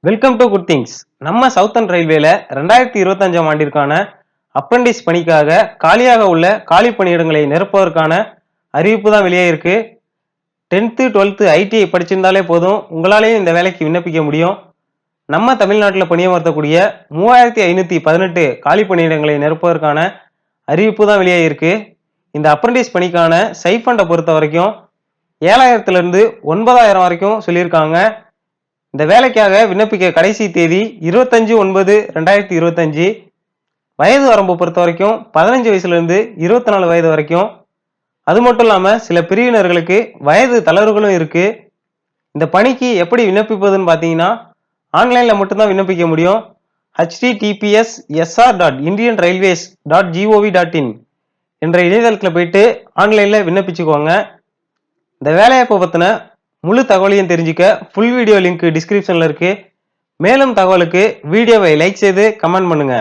Welcome to good things. நம்ம southern ரயில்வேல 2025ஆம் ஆண்டிற்கான அப்ரண்டிஸ் பணிக்காக காலியாக உள்ள காலி பணியிடங்களை நிரப்புவதற்கான அறிவிப்பு தான் வெளியாயிருக்கு. 10th 12th ஐடிஐ படிச்சிருந்தாலே போதும், உங்களாலேயும் இந்த வேலைக்கு விண்ணப்பிக்க முடியும். நம்ம தமிழ்நாட்டில் பணியமர்த்தக்கூடிய 3518 காலி பணியிடங்களை நிரப்புவதற்கான அறிவிப்பு தான் வெளியாயிருக்கு. இந்த அப்ரண்டிஸ் பணிக்கான ஸ்டைபண்டை பொறுத்த வரைக்கும் 7000 9000 வரைக்கும் சொல்லியிருக்காங்க. இந்த வேலைக்காக விண்ணப்பிக்க கடைசி தேதி 25/9/2025. வயது வரம்பு பொறுத்த வரைக்கும் 15 வயசுல இருந்து 24 வயது வரைக்கும். அது மட்டும் இல்லாம சில பிரிவினர்களுக்கு வயது தளர்வுகளும் இருக்கு. இந்த பணிக்கு எப்படி விண்ணப்பிப்பதுன்னு பாத்தீங்கன்னா, ஆன்லைன்ல மட்டும்தான் விண்ணப்பிக்க முடியும். https://indianrailways.gov.in என்ற இணையதளத்தில் போயிட்டு ஆன்லைன்ல விண்ணப்பிச்சுக்கோங்க. இந்த வேலைவாய்ப்பை பத்தின முழு தகவலையும் தெரிஞ்சுக்க ஃபுல் வீடியோ லிங்க் டிஸ்கிரிப்ஷன்ல இருக்கு. மேலும் தகவலுக்கு வீடியோவை லைக் செய்து கமெண்ட் பண்ணுங்க.